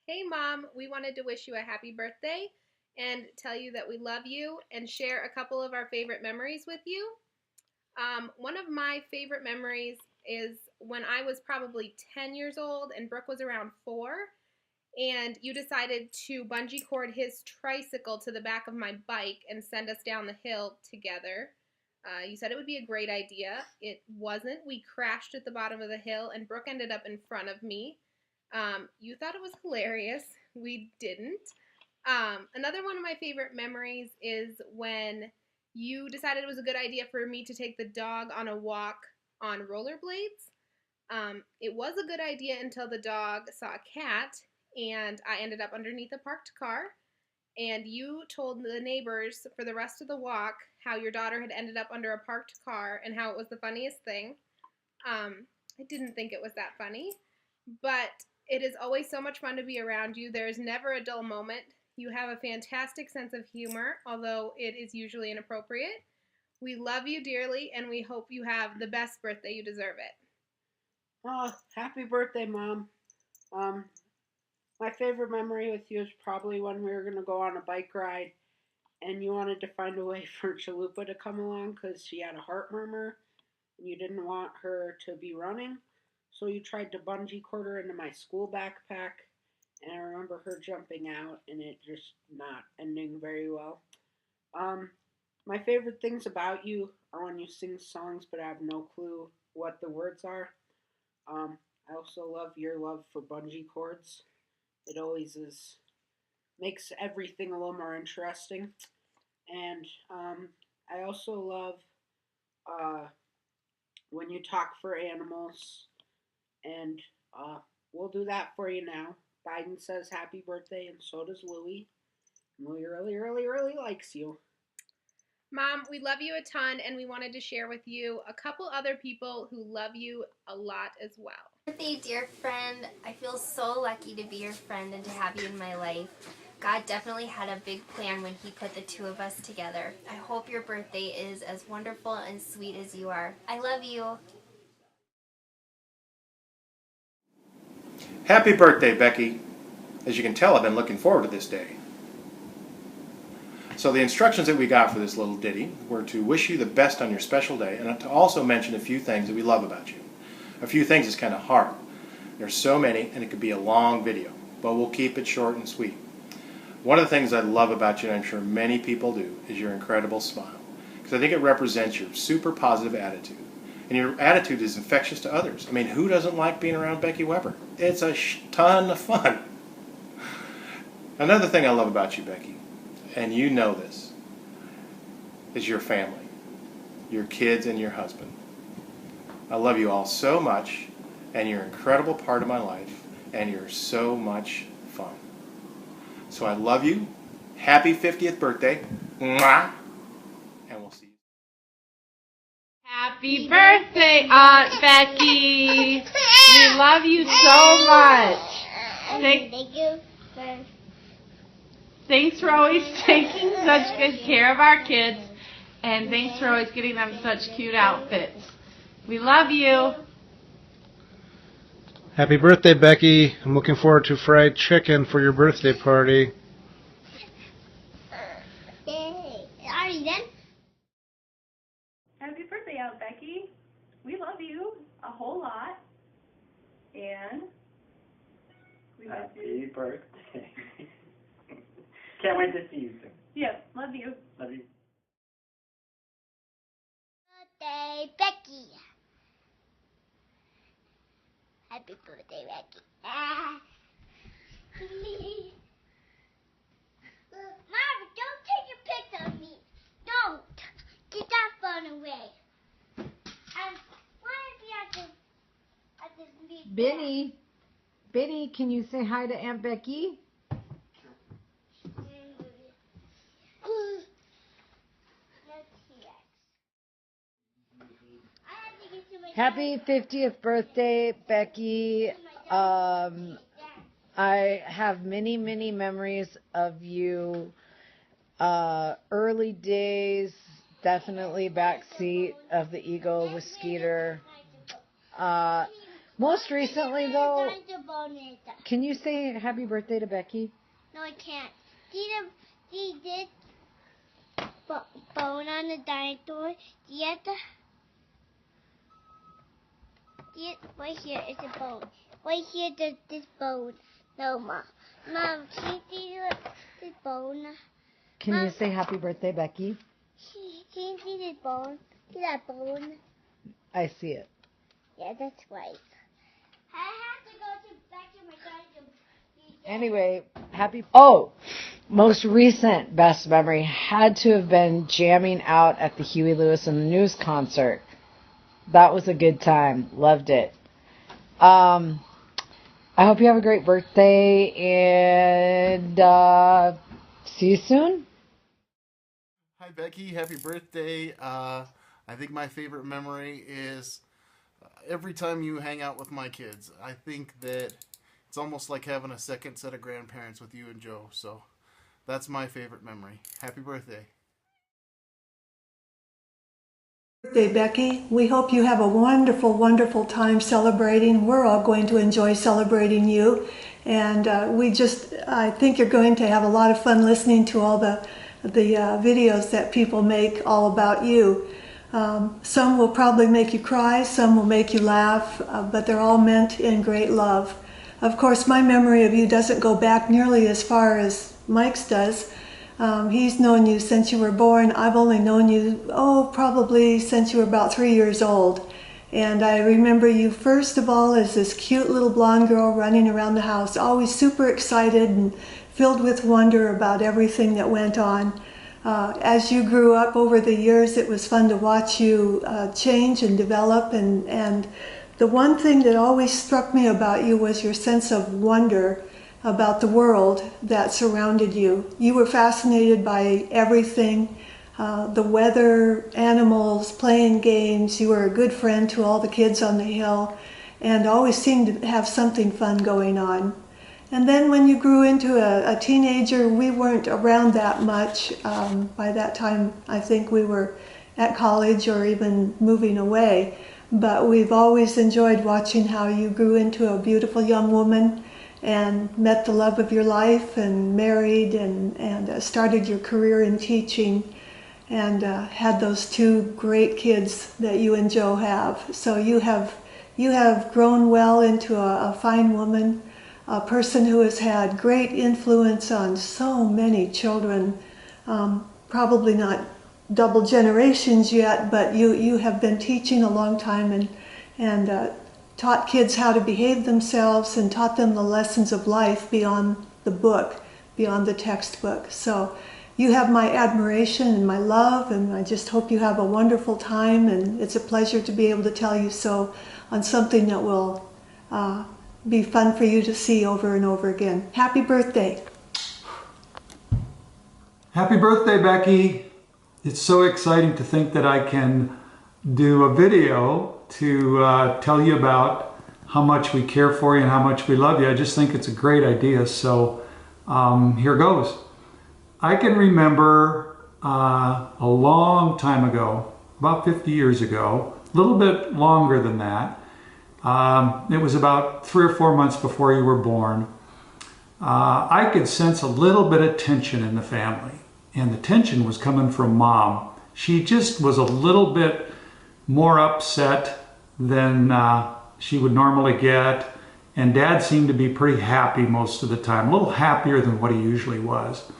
Hey Mom, we wanted to wish you a happy birthday and tell you that we love you and share a couple of our favorite memories with you. One of my favorite memories is when I was probably 10 years old and Brooke was around 4, and you decided to bungee cord his tricycle to the back of my bike and send us down the hill together. You said it would be a great idea. It wasn't. We crashed at the bottom of the hill, and Brooke ended up in front of me. You thought it was hilarious. We didn't. Another one of my favorite memories is when you decided it was a good idea for me to take the dog on a walk on rollerblades. It was a good idea until the dog saw a cat, and I ended up underneath a parked car. And you told the neighbors for the rest of the walk how your daughter had ended up under a parked car and how it was the funniest thing. I didn't think it was that funny, but it is always so much fun to be around you. There is never a dull moment. You have a fantastic sense of humor, although it is usually inappropriate. We love you dearly, and we hope you have the best birthday. You deserve it. Oh, happy birthday, Mom. Um, my favorite memory with you is probably when we were going to go on a bike ride and you wanted to find a way for Chalupa to come along because she had a heart murmur and you didn't want her to be running. So you tried to bungee cord her into my school backpack, and I remember her jumping out and it just not ending very well. Um, my favorite things about you are when you sing songs but I have no clue what the words are. Um, I also love your love for bungee cords. It always makes everything a little more interesting. And I also love uh, when you talk for animals, and we'll do that for you now. Biden says happy birthday, and so does Louie. Louie really, really, really likes you. Mom, we love you a ton, and we wanted to share with you a couple other people who love you a lot as well. Birthday, dear friend. I feel so lucky to be your friend and to have you in my life. God definitely had a big plan when he put the two of us together. I hope your birthday is as wonderful and sweet as you are. I love you. Happy birthday, Becky. As you can tell, I've been looking forward to this day. So the instructions that we got for this little ditty were to wish you the best on your special day and to also mention a few things that we love about you. A few things is kind of hard. There's so many and it could be a long video, but we'll keep it short and sweet. One of the things I love about you, and I'm sure many people do, is your incredible smile. Because I think it represents your super positive attitude. And your attitude is infectious to others. I mean, who doesn't like being around Becky Weber? It's a ton of fun. Another thing I love about you, Becky, and you know this, is your family, your kids and your husband. I love you all so much, and you're an incredible part of my life, and you're so much fun. So I love you. Happy 50th birthday. Mwah. And we'll see you. Happy birthday, Aunt Becky. We love you so much. Thank you. Thanks for always taking such good care of our kids, and thanks for always getting them such cute outfits. We love you. Happy birthday, Becky. I'm looking forward to fried chicken for your birthday party. Are you done? Happy birthday, Aunt Becky. We love you a whole lot. And we love you. Happy birthday. Can't wait to see you soon. Yep, love you. Love you. Birthday, Becky. Happy birthday, Becky. Mama, don't take your pics of me. Don't. Get that phone away. Why is he at this meeting? Benny, can you say hi to Aunt Becky? Happy 50th birthday, Becky. I have many, many memories of you. Early days, definitely backseat of the Eagle with Skeeter. Most recently, though, can you say happy birthday to Becky? No, I can't. She did bone on the dinosaur. Right here is a bone. Right here, there's this bone. No, Mom. Mom, can you see this bone? Can Mom, you say happy birthday, Becky? Can you see this bone? See that bone? I see it. Yeah, that's right. I have to go back to my dinosaur. Anyway, Oh, most recent best memory had to have been jamming out at the Huey Lewis and the News concert. That was a good time. Loved it. I hope you have a great birthday, and see you soon. Hi, Becky. Happy birthday. I think my favorite memory is every time you hang out with my kids. I think that it's almost like having a second set of grandparents with you and Joe. So that's my favorite memory. Happy birthday. Birthday, Becky. We hope you have a wonderful, wonderful time celebrating. We're all going to enjoy celebrating you. And I think you're going to have a lot of fun listening to all the videos that people make all about you. Some will probably make you cry, some will make you laugh, but they're all meant in great love. Of course, my memory of you doesn't go back nearly as far as Mike's does. He's known you since you were born. I've only known you, probably since you were about 3 years old. And I remember you first of all as this cute little blonde girl running around the house, always super excited and filled with wonder about everything that went on. As you grew up over the years, it was fun to watch you change and develop. And the one thing that always struck me about you was your sense of wonder about the world that surrounded you. You were fascinated by everything, the weather, animals, playing games. You were a good friend to all the kids on the hill and always seemed to have something fun going on. And then when you grew into a teenager, we weren't around that much. By that time, I think we were at college or even moving away. But we've always enjoyed watching how you grew into a beautiful young woman and met the love of your life and married and started your career in teaching and had those two great kids that you and Joe have. So you have grown well into a fine woman, a person who has had great influence on so many children, probably not double generations yet, but you have been teaching a long time and taught kids how to behave themselves and taught them the lessons of life beyond the book, beyond the textbook. So you have my admiration and my love, and I just hope you have a wonderful time, and it's a pleasure to be able to tell you so on something that will be fun for you to see over and over again. Happy birthday. Happy birthday, Becky. It's so exciting to think that I can do a video to tell you about how much we care for you and how much we love you. I just think it's a great idea. So here goes. I can remember a long time ago, about 50 years ago, a little bit longer than that. It was about 3 or 4 months before you were born. I could sense a little bit of tension in the family. And the tension was coming from Mom. She just was a little bit more upset than she would normally get. And Dad seemed to be pretty happy most of the time, a little happier than what he usually was.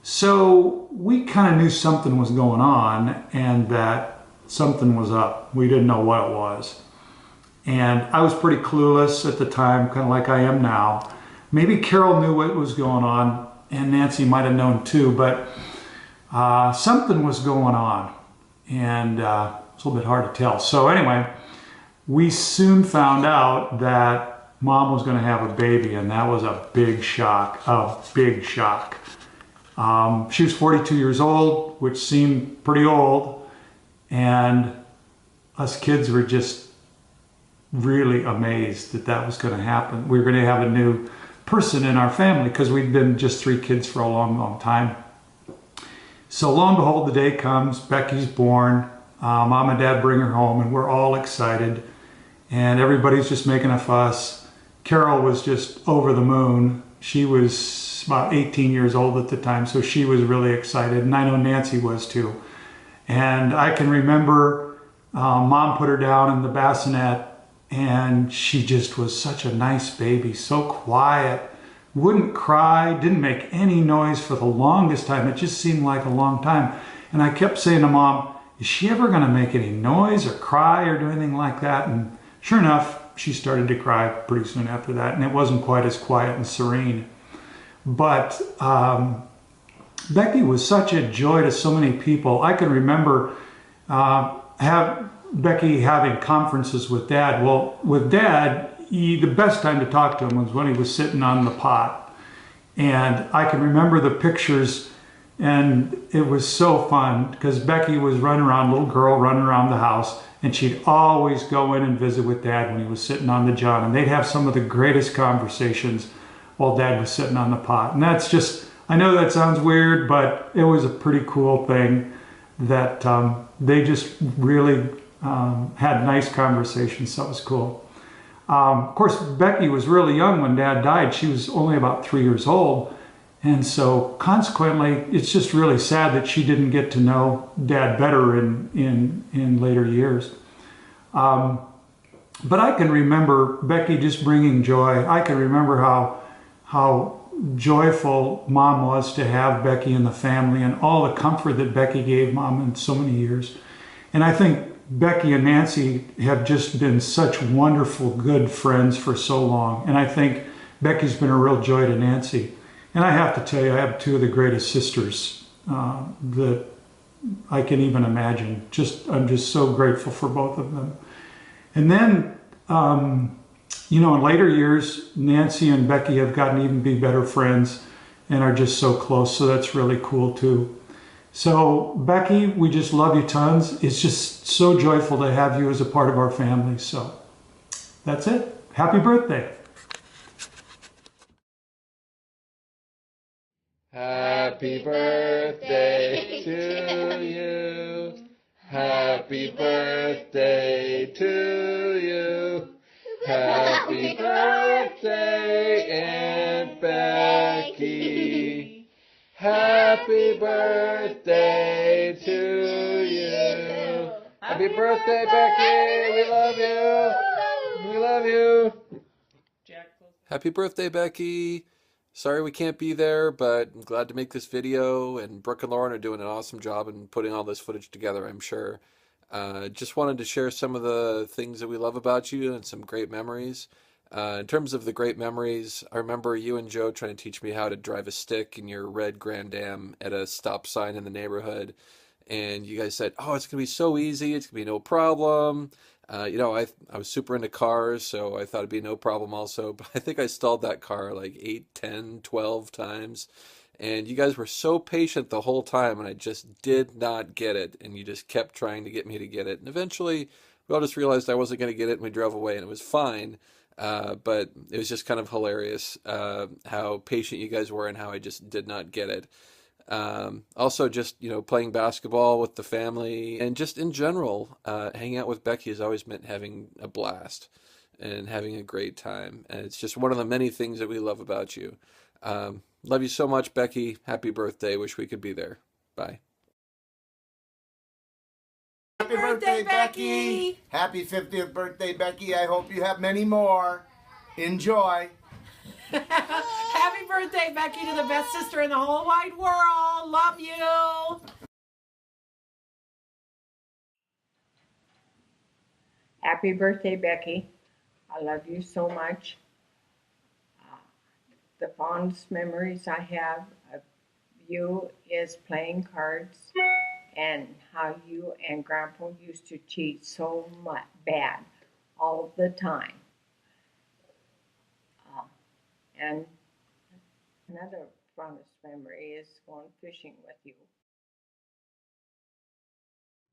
So we kind of knew something was going on and that something was up. We didn't know what it was. And I was pretty clueless at the time, kind of like I am now. Maybe Carol knew what was going on, and Nancy might have known too, but something was going on, and it's a little bit hard to tell. So anyway, we soon found out that Mom was going to have a baby, and that was a big shock, She was 42 years old, which seemed pretty old, and us kids were just really amazed that that was going to happen. We were going to have a new person in our family because we'd been just 3 kids for a long, long time. So lo and behold, the day comes, Becky's born, Mom and Dad bring her home, and we're all excited. and everybody's just making a fuss. Carol was just over the moon. She was about 18 years old at the time, so she was really excited, and I know Nancy was too. And I can remember Mom put her down in the bassinet, and she just was such a nice baby, so quiet, wouldn't cry, didn't make any noise for the longest time. It just seemed like a long time. And I kept saying to Mom, is she ever going to make any noise or cry or do anything like that? And sure enough, she started to cry pretty soon after that, and it wasn't quite as quiet and serene. But Becky was such a joy to so many people. I can remember Becky having conferences with Dad. Well, with Dad, the best time to talk to him was when he was sitting on the pot. And I can remember the pictures, and it was so fun because Becky was running around, little girl running around the house, and she'd always go in and visit with Dad when he was sitting on the john. And they'd have some of the greatest conversations while Dad was sitting on the pot. And that's just, I know that sounds weird, but it was a pretty cool thing that they just really had nice conversations, so it was cool. Of course, Becky was really young when Dad died. She was only about 3 years old. And so consequently, it's just really sad that she didn't get to know Dad better in later years. But I can remember Becky just bringing joy. I can remember how joyful Mom was to have Becky in the family and all the comfort that Becky gave Mom in so many years. And I think Becky and Nancy have just been such wonderful, good friends for so long. And I think Becky's been a real joy to Nancy. And I have to tell you, I have two of the greatest sisters that I can even imagine. I'm just so grateful for both of them. And then, you know, in later years, Nancy and Becky have gotten even be better friends and are just so close. So that's really cool too. So Becky, we just love you tons. It's just so joyful to have you as a part of our family. So that's it. Happy birthday. Happy birthday to you. Happy birthday to you. Happy birthday, Aunt Becky. Happy birthday to you. Happy birthday, Becky. We love you. We love you. Happy birthday, Becky. Sorry we can't be there, but I'm glad to make this video, and Brooke and Lauren are doing an awesome job in putting all this footage together, I'm sure. Just wanted to share some of the things that we love about you and some great memories. In terms of the great memories, I remember you and Joe trying to teach me how to drive a stick in your red Grand Am at a stop sign in the neighborhood. And you guys said, oh, it's going to be so easy. It's going to be no problem. You know, I was super into cars, so I thought it'd be no problem also. But I think I stalled that car like 8, 10, 12 times. And you guys were so patient the whole time, and I just did not get it. And you just kept trying to get me to get it. And eventually, we all just realized I wasn't going to get it, and we drove away, and it was fine. But it was just kind of hilarious how patient you guys were and how I just did not get it. Also just, you know, playing basketball with the family and just in general, hanging out with Becky has always meant having a blast and having a great time. And it's just one of the many things that we love about you. Love you so much, Becky. Happy birthday. Wish we could be there. Bye. Happy birthday, Becky! Happy 50th birthday, Becky. I hope you have many more. Enjoy. Happy birthday, Becky, to the best sister in the whole wide world. Love you. Happy birthday, Becky. I love you so much. The fondest memories I have of you is playing cards and how you and Grandpa used to cheat so much bad all the time. And another fondest memory is going fishing with you.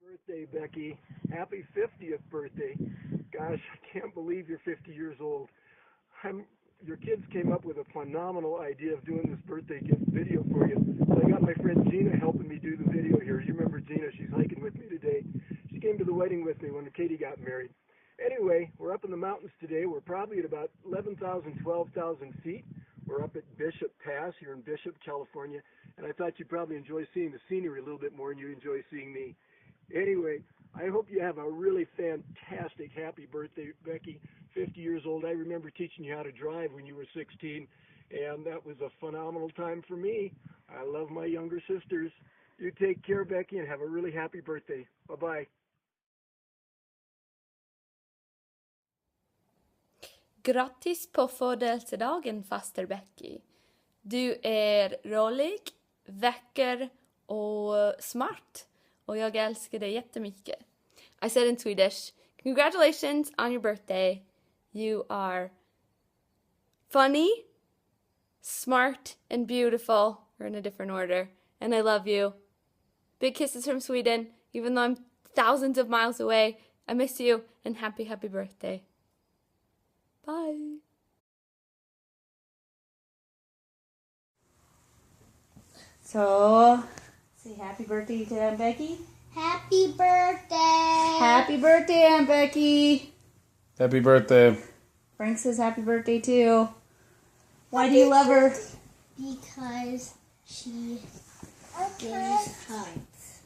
Birthday, Becky. Happy 50th birthday. Gosh, I can't believe you're 50 years old. Your kids came up with a phenomenal idea of doing this birthday gift video for you. So I got my friend Gina helping me do the video here. You remember Gina, she's hiking with me today. She came to the wedding with me when Katie got married. Anyway, we're up in the mountains today. We're probably at about 11,000, 12,000 feet. We're up at Bishop Pass here in Bishop, California, and I thought you'd probably enjoy seeing the scenery a little bit more than you enjoy seeing me. Anyway, I hope you have a really fantastic happy birthday, Becky. 50 years old. I remember teaching you how to drive when you were 16, and that was a phenomenal time for me. I love my younger sisters. You take care, Becky, and have a really happy birthday. Bye-bye. Grattis på födelsedagen, faster Becky. Du är rolig, vacker och smart. Och jag älskar dig jättemycket. I said in Swedish, congratulations on your birthday. You are funny, smart, and beautiful. Or in a different order. And I love you. Big kisses from Sweden. Even though I'm thousands of miles away, I miss you. And happy, happy birthday. Bye. So, say happy birthday to Aunt Becky. Happy birthday! Happy birthday, Aunt Becky. Happy birthday. Frank says happy birthday too. Why do you love her? Because she gives hugs.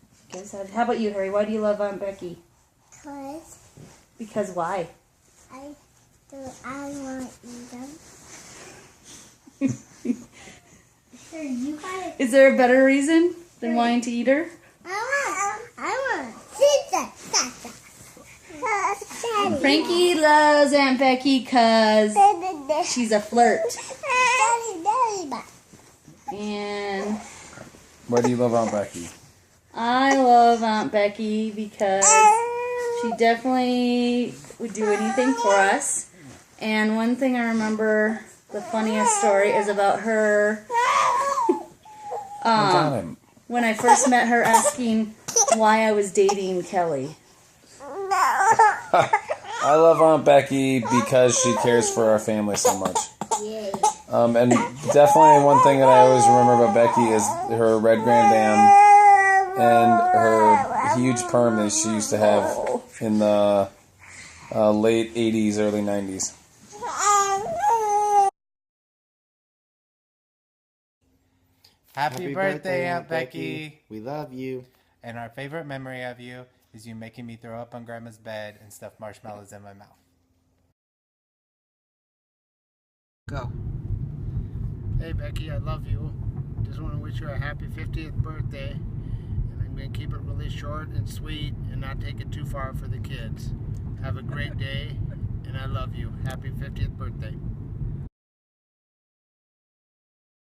How about you, Harry? Why do you love Aunt Becky? Because why? I want to eat them. Sure, you gotta. Is there a better reason than wanting to eat her? I want pizza. Frankie loves Aunt Becky because she's a flirt. And Why do you love Aunt Becky? I love Aunt Becky because she definitely would do anything for us. And one thing I remember, the funniest story is about her when I first met her asking why I was dating Kelly. I love Aunt Becky because she cares for our family so much. And definitely one thing that I always remember about Becky is her red Grand Am and her huge perm that she used to have in the late 80s, early 90s. Happy birthday, Aunt Becky. We love you. And our favorite memory of you is you making me throw up on Grandma's bed and stuff marshmallows in my mouth. Go. Hey Becky, I love you. Just want to wish you a happy 50th birthday. And I'm going to keep it really short and sweet and not take it too far for the kids. Have a great day, and I love you. Happy 50th birthday.